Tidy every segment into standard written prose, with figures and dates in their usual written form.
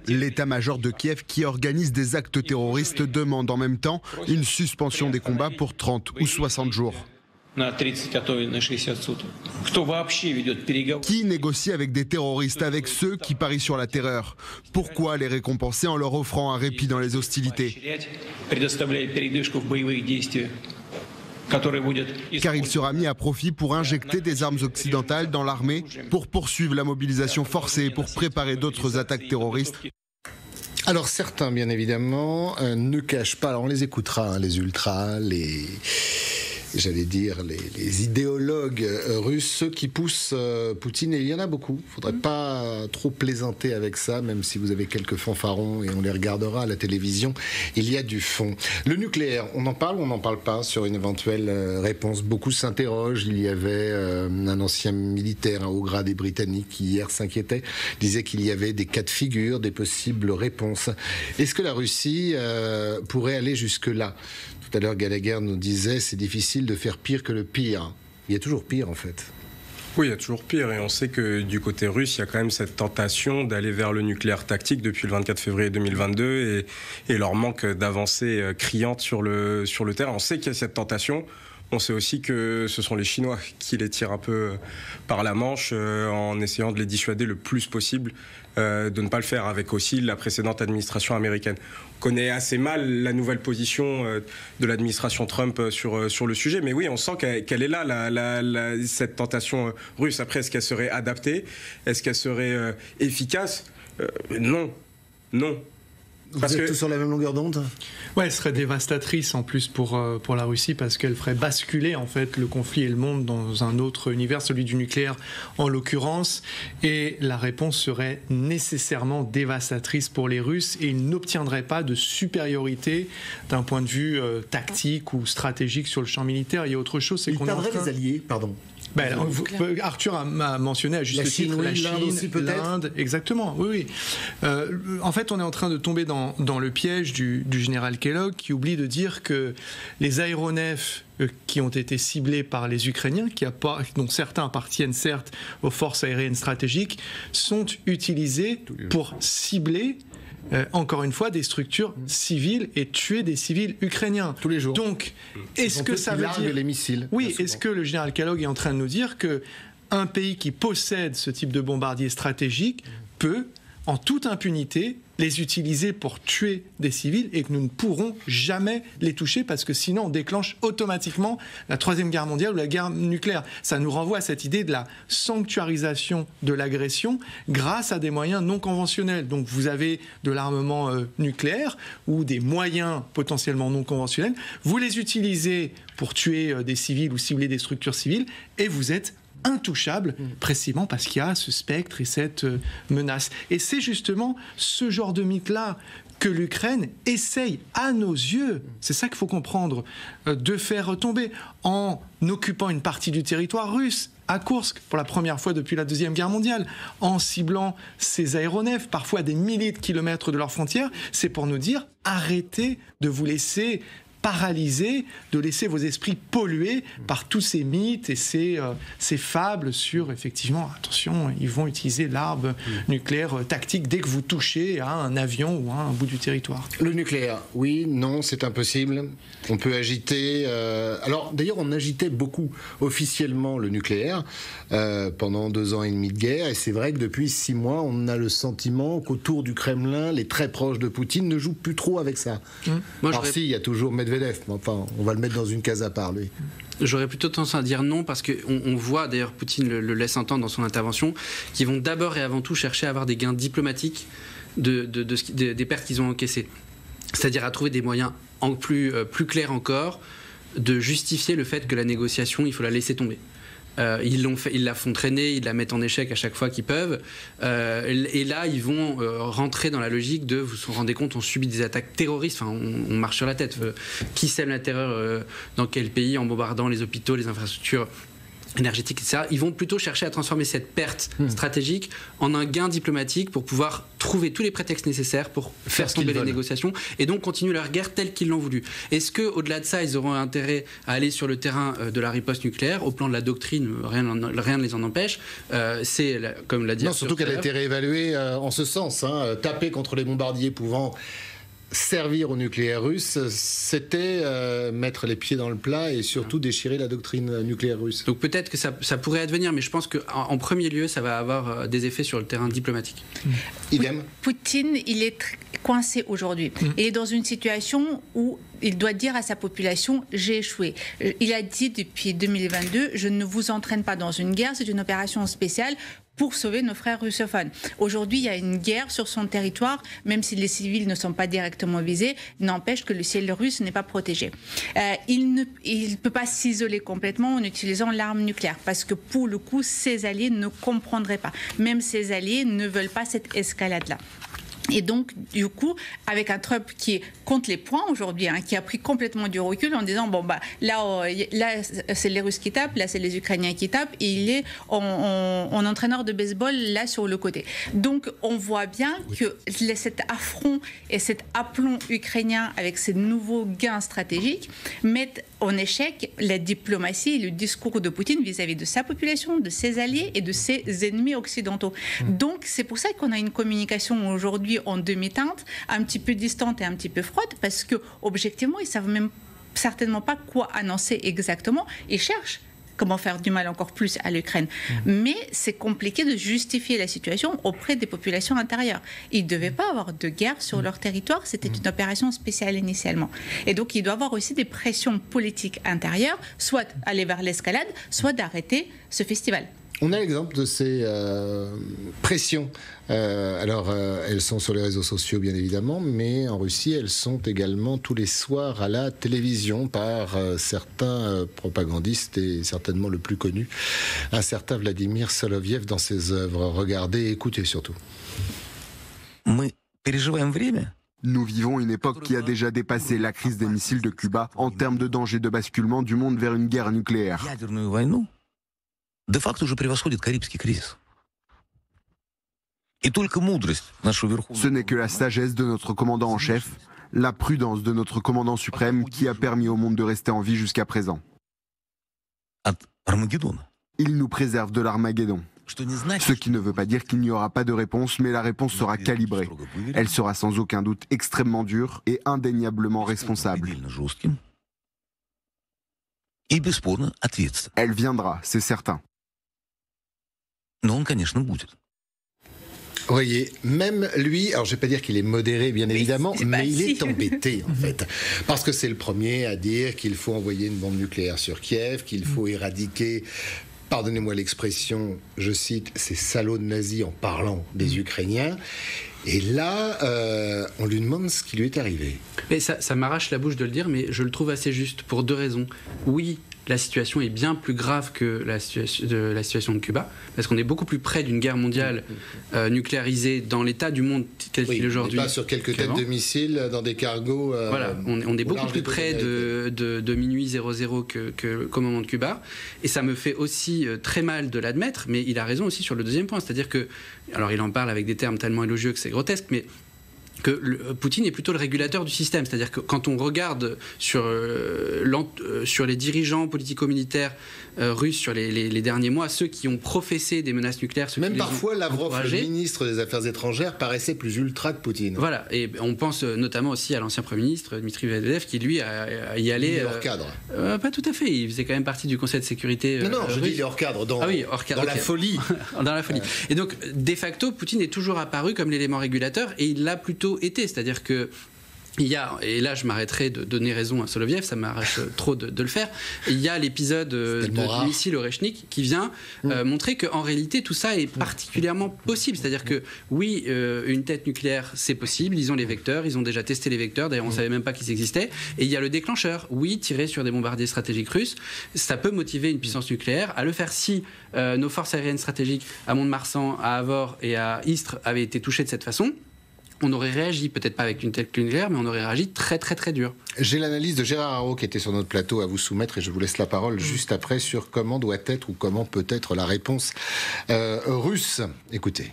L'état-major de Kiev, qui organise des actes terroristes, demande en même temps une suspension des combats pour 30 ou 60 jours. Qui négocie avec des terroristes, avec ceux qui parient sur la terreur? Pourquoi les récompenser en leur offrant un répit dans les hostilités? Car il sera mis à profit pour injecter des armes occidentales dans l'armée, pour poursuivre la mobilisation forcée, pour préparer d'autres attaques terroristes. Alors certains, bien évidemment, ne cachent pas, alors on les écoutera, hein, les ultras, j'allais dire, les idéologues russes, ceux qui poussent Poutine, et il y en a beaucoup. Il ne faudrait pas trop plaisanter avec ça, même si vous avez quelques fanfarons et on les regardera à la télévision. Il y a du fond. Le nucléaire, on en parle ou on n'en parle pas sur une éventuelle réponse? Beaucoup s'interrogent. Il y avait un ancien militaire, un haut grade des Britanniques, qui hier s'inquiétait, disait qu'il y avait des cas de figure, des possibles réponses. Est-ce que la Russie pourrait aller jusque-là? Tout à l'heure, Gallagher nous disait c'est difficile de faire pire que le pire. Il y a toujours pire, en fait. Oui, il y a toujours pire. Et on sait que du côté russe, il y a quand même cette tentation d'aller vers le nucléaire tactique depuis le 24 février 2022 et leur manque d'avancée criante sur le terrain. On sait qu'il y a cette tentation. On sait aussi que ce sont les Chinois qui les tirent un peu par la manche en essayant de les dissuader le plus possible de ne pas le faire, avec aussi la précédente administration américaine. On connaît assez mal la nouvelle position de l'administration Trump sur le sujet, mais oui, on sent qu'elle est là, cette tentation russe. Après, est-ce qu'elle serait adaptée? Est-ce qu'elle serait efficace? Non. Vous êtes tous sur la même longueur d'onde? Ouais, elle serait dévastatrice en plus pour la Russie, parce qu'elle ferait basculer en fait le conflit et le monde dans un autre univers, celui du nucléaire en l'occurrence, et la réponse serait nécessairement dévastatrice pour les Russes, et ils n'obtiendraient pas de supériorité d'un point de vue tactique ou stratégique sur le champ militaire. Il y a autre chose, c'est qu'on perdraient les alliés, pardon. Arthur a mentionné à juste titre la Chine, l'Inde, exactement, oui. En fait, on est en train de tomber dans le piège du général Kellogg, qui oublie de dire que les aéronefs qui ont été ciblés par les Ukrainiens, dont certains appartiennent certes aux forces aériennes stratégiques, sont utilisés pour cibler encore une fois, des structures civiles et tuer des civils ukrainiens. Tous les jours. Donc, est-ce que ça veut dire... les missiles. Oui, est-ce que le général Kellogg est en train de nous dire qu'un pays qui possède ce type de bombardier stratégique peut, en toute impunité, les utiliser pour tuer des civils, et que nous ne pourrons jamais les toucher, parce que sinon on déclenche automatiquement la Troisième Guerre mondiale ou la guerre nucléaire. Ça nous renvoie à cette idée de la sanctuarisation de l'agression grâce à des moyens non conventionnels. Donc vous avez de l'armement nucléaire ou des moyens potentiellement non conventionnels, vous les utilisez pour tuer des civils ou cibler des structures civiles, et vous êtes intouchable, précisément parce qu'il y a ce spectre et cette menace. Et c'est justement ce genre de mythe-là que l'Ukraine essaye, à nos yeux, c'est ça qu'il faut comprendre, de faire retomber en occupant une partie du territoire russe, à Koursk, pour la première fois depuis la Deuxième Guerre mondiale, en ciblant ces aéronefs, parfois à des milliers de kilomètres de leurs frontières. C'est pour nous dire, arrêtez de vous laisser paralysés, de laisser vos esprits pollués par tous ces mythes et ces fables sur, effectivement, attention, ils vont utiliser l'arme nucléaire tactique dès que vous touchez à un avion ou à un bout du territoire. Le nucléaire, oui, non, c'est impossible. On peut agiter... Alors, d'ailleurs, on agitait beaucoup officiellement le nucléaire pendant 2 ans et demi de guerre, et c'est vrai que depuis 6 mois, on a le sentiment qu'autour du Kremlin, les très proches de Poutine ne jouent plus trop avec ça. Alors si, il y a toujours Medvedev, mais enfin, on va le mettre dans une case à part, lui. J'aurais plutôt tendance à dire non, parce qu'on voit, d'ailleurs Poutine le laisse entendre dans son intervention, qu'ils vont d'abord et avant tout chercher à avoir des gains diplomatiques des pertes qu'ils ont encaissées. C'est-à-dire à trouver des moyens plus clairs encore de justifier le fait que la négociation, il faut la laisser tomber. Ils la font traîner, ils la mettent en échec à chaque fois qu'ils peuvent. Et là, ils vont rentrer dans la logique de, vous vous rendez compte, on subit des attaques terroristes, enfin, on marche sur la tête. Qui sème la terreur dans quel pays en bombardant les hôpitaux, les infrastructures énergétique, etc. Ils vont plutôt chercher à transformer cette perte stratégique en un gain diplomatique pour pouvoir trouver tous les prétextes nécessaires pour faire tomber les négociations et donc continuer leur guerre telle qu'ils l'ont voulu. Est-ce qu'au-delà de ça, ils auront intérêt à aller sur le terrain de la riposte nucléaire? Au plan de la doctrine, rien ne les en empêche. C'est, comme l'a dit... Non, surtout qu'elle a été réévaluée en ce sens. Taper contre les bombardiers pouvant servir au nucléaire russe, c'était mettre les pieds dans le plat et surtout déchirer la doctrine nucléaire russe. Donc peut-être que ça pourrait advenir, mais je pense qu'en premier lieu, ça va avoir des effets sur le terrain diplomatique. Idem. Poutine, il est coincé aujourd'hui. Il est dans une situation où il doit dire à sa population « j'ai échoué ». Il a dit depuis 2022 « je ne vous entraîne pas dans une guerre, c'est une opération spéciale » pour sauver nos frères russophones. Aujourd'hui, il y a une guerre sur son territoire, même si les civils ne sont pas directement visés, n'empêche que le ciel russe n'est pas protégé. Il ne peut pas s'isoler complètement en utilisant l'arme nucléaire, parce que pour le coup, ses alliés ne comprendraient pas. Même ses alliés ne veulent pas cette escalade-là. Et donc, du coup, avec un Trump qui est contre les points aujourd'hui, qui a pris complètement du recul en disant, là c'est les Russes qui tapent, là c'est les Ukrainiens qui tapent, et il est en entraîneur de baseball là sur le côté. Donc, on voit bien que cet affront et cet aplomb ukrainien avec ces nouveaux gains stratégiques mettent en échec la diplomatie et le discours de Poutine vis-à-vis de sa population, de ses alliés et de ses ennemis occidentaux. Donc, c'est pour ça qu'on a une communication aujourd'hui en demi-teinte, un petit peu distante et un petit peu froide, parce que objectivement, ils savent même certainement pas quoi annoncer exactement. Ils cherchent comment faire du mal encore plus à l'Ukraine. Mais c'est compliqué de justifier la situation auprès des populations intérieures. Ils ne devaient pas avoir de guerre sur leur territoire, c'était une opération spéciale initialement. Et donc, il doit y avoir aussi des pressions politiques intérieures, soit aller vers l'escalade, soit d'arrêter ce festival. On a l'exemple de ces pressions. Elles sont sur les réseaux sociaux, bien évidemment, mais en Russie, elles sont également tous les soirs à la télévision par certains propagandistes, et certainement le plus connu, un certain Vladimir Soloviev dans ses œuvres. Regardez et écoutez surtout. Nous vivons une époque qui a déjà dépassé la crise des missiles de Cuba en termes de danger de basculement du monde vers une guerre nucléaire. Ce n'est que la sagesse de notre commandant en chef, la prudence de notre commandant suprême qui a permis au monde de rester en vie jusqu'à présent. Il nous préserve de l'Armageddon. Ce qui ne veut pas dire qu'il n'y aura pas de réponse, mais la réponse sera calibrée. Elle sera sans aucun doute extrêmement dure et indéniablement responsable. Elle viendra, c'est certain. Vous voyez, même lui, alors je ne vais pas dire qu'il est modéré, bien évidemment, mais il est embêté, en fait. Parce que c'est le premier à dire qu'il faut envoyer une bombe nucléaire sur Kiev, qu'il faut éradiquer, pardonnez-moi l'expression, je cite, ces salauds de nazis en parlant des Ukrainiens. Et là, on lui demande ce qui lui est arrivé. Mais ça m'arrache la bouche de le dire, mais je le trouve assez juste pour deux raisons. Oui, la situation est bien plus grave que la situation de Cuba, parce qu'on est beaucoup plus près d'une guerre mondiale nucléarisée dans l'état du monde tel qu'il est aujourd'hui. Pas sur quelques têtes de missiles dans des cargos. Voilà, on est beaucoup plus près de minuit 00 qu'au moment de Cuba, et ça me fait aussi très mal de l'admettre, mais il a raison aussi sur le deuxième point, c'est-à-dire que, alors il en parle avec des termes tellement élogieux que c'est grotesque, mais que Poutine est plutôt le régulateur du système. C'est-à-dire que quand on regarde sur les dirigeants politico-militaires russes sur les derniers mois, ceux qui ont professé des menaces nucléaires... Même parfois, Lavrov, le ministre des Affaires étrangères, paraissait plus ultra que Poutine. Voilà, et on pense notamment aussi à l'ancien Premier ministre, Dmitri Medvedev, qui lui y allait... Il est hors cadre. Pas tout à fait, il faisait quand même partie du Conseil de sécurité Non, je dis il est hors cadre, dans la folie. Dans la folie. Et donc, de facto, Poutine est toujours apparu comme l'élément régulateur, et il l'a plutôt été, c'est-à-dire que il y a, et là je m'arrêterai de donner raison à Soloviev, ça m'arrache trop de le faire, il y a l'épisode du missile Oreshnik qui vient montrer qu'en réalité tout ça est particulièrement possible, c'est-à-dire que oui, une tête nucléaire c'est possible, ils ont les vecteurs, ils ont déjà testé les vecteurs, d'ailleurs on ne savait même pas qu'ils existaient, et il y a le déclencheur, oui, tirer sur des bombardiers stratégiques russes, ça peut motiver une puissance nucléaire à le faire si nos forces aériennes stratégiques à Mont-de-Marsan, à Avor et à Istres avaient été touchées de cette façon. on aurait réagi, peut-être pas avec une telle nucléaire, mais on aurait réagi très très très dur. J'ai l'analyse de Gérard Haro qui était sur notre plateau à vous soumettre et je vous laisse la parole juste après sur comment doit être ou comment peut être la réponse russe. Écoutez.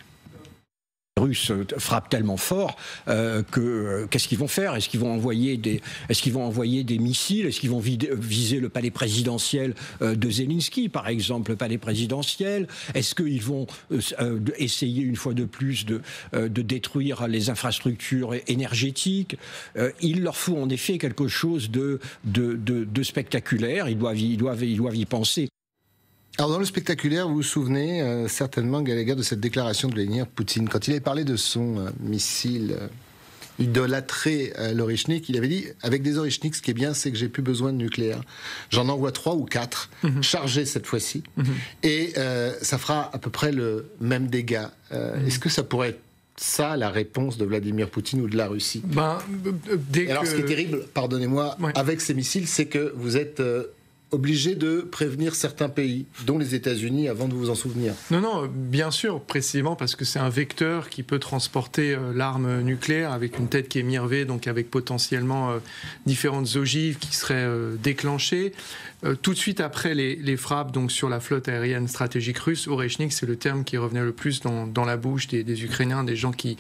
Les Russes frappent tellement fort qu'est-ce qu'ils vont faire? Est-ce qu'ils vont envoyer des missiles? Est-ce qu'ils vont viser le palais présidentiel de Zelensky, par exemple, le palais présidentiel? Est-ce qu'ils vont essayer une fois de plus de détruire les infrastructures énergétiques? Il leur faut en effet quelque chose de spectaculaire. Ils doivent y penser. Alors dans le spectaculaire, vous vous souvenez certainement, Gallagher, de cette déclaration de Vladimir Poutine. Quand il avait parlé de son missile idolâtré l'Orichnik, il avait dit « Avec des Orichnik, ce qui est bien, c'est que j'ai plus besoin de nucléaire. J'en envoie 3 ou 4, chargés cette fois-ci, et ça fera à peu près le même dégât. » Est-ce que ça pourrait être ça, la réponse de Vladimir Poutine ou de la Russie? Alors ce qui est terrible, pardonnez-moi, avec ces missiles, c'est que vous êtes... obligé de prévenir certains pays, dont les États-Unis, avant de vous en souvenir. Non, bien sûr, précisément parce que c'est un vecteur qui peut transporter l'arme nucléaire avec une tête qui est émirvée, donc avec potentiellement différentes ogives qui seraient déclenchées. Tout de suite après les frappes donc sur la flotte aérienne stratégique russe, Orechnik, c'est le terme qui revenait le plus dans la bouche des Ukrainiens, des gens qui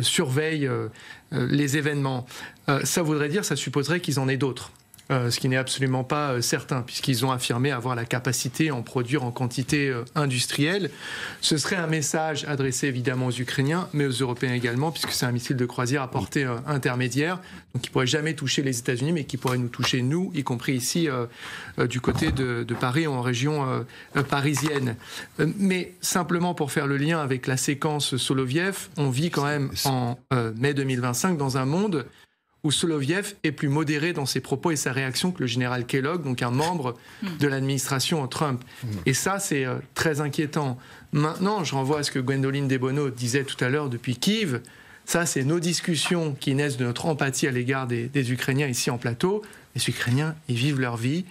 surveillent les événements. Ça voudrait dire, ça supposerait qu'ils en aient d'autres. Ce qui n'est absolument pas certain, puisqu'ils ont affirmé avoir la capacité à en produire en quantité industrielle. Ce serait un message adressé évidemment aux Ukrainiens, mais aux Européens également, puisque c'est un missile de croisière à portée intermédiaire, donc qui ne pourrait jamais toucher les États-Unis, mais qui pourrait nous toucher, nous, y compris ici, du côté de Paris, ou en région parisienne. Mais simplement pour faire le lien avec la séquence Soloviev, on vit quand même en mai 2025 dans un monde où Soloviev est plus modéré dans ses propos et sa réaction que le général Kellogg, donc un membre de l'administration Trump. Et ça, c'est très inquiétant. Maintenant, je renvoie à ce que Gwendoline Desbonneaux disait tout à l'heure depuis Kiev. Ça, c'est nos discussions qui naissent de notre empathie à l'égard des Ukrainiens ici en plateau. Les Ukrainiens, ils vivent leur vie.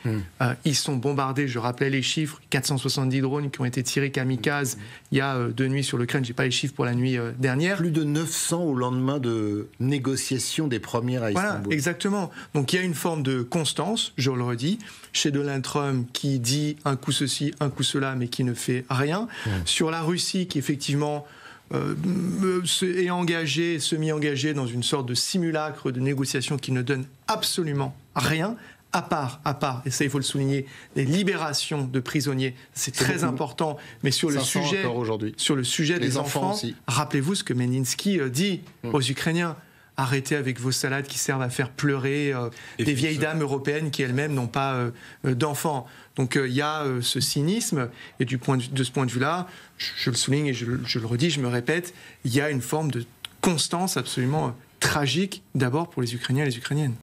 Ils sont bombardés, je rappelais les chiffres, 470 drones qui ont été tirés kamikazes il y a 2 nuits sur l'Ukraine. Je n'ai pas les chiffres pour la nuit dernière. Plus de 900 au lendemain de négociations des premières à Istanbul. Voilà, exactement. Donc il y a une forme de constance, je le redis, chez Donald Trump qui dit un coup ceci, un coup cela, mais qui ne fait rien. Sur la Russie qui effectivement... est engagé, semi-engagé dans une sorte de simulacre de négociation qui ne donne absolument rien, à part, et ça il faut le souligner, les libérations de prisonniers, c'est très important, mais sur le sujet des enfants, rappelez-vous ce que Medinsky dit aux Ukrainiens. Arrêtez avec vos salades qui servent à faire pleurer des vieilles dames européennes qui elles-mêmes n'ont pas d'enfants. Donc il y a ce cynisme, et de ce point de vue-là, je le souligne et je le redis, je me répète, il y a une forme de constance absolument tragique, d'abord pour les Ukrainiens et les Ukrainiennes.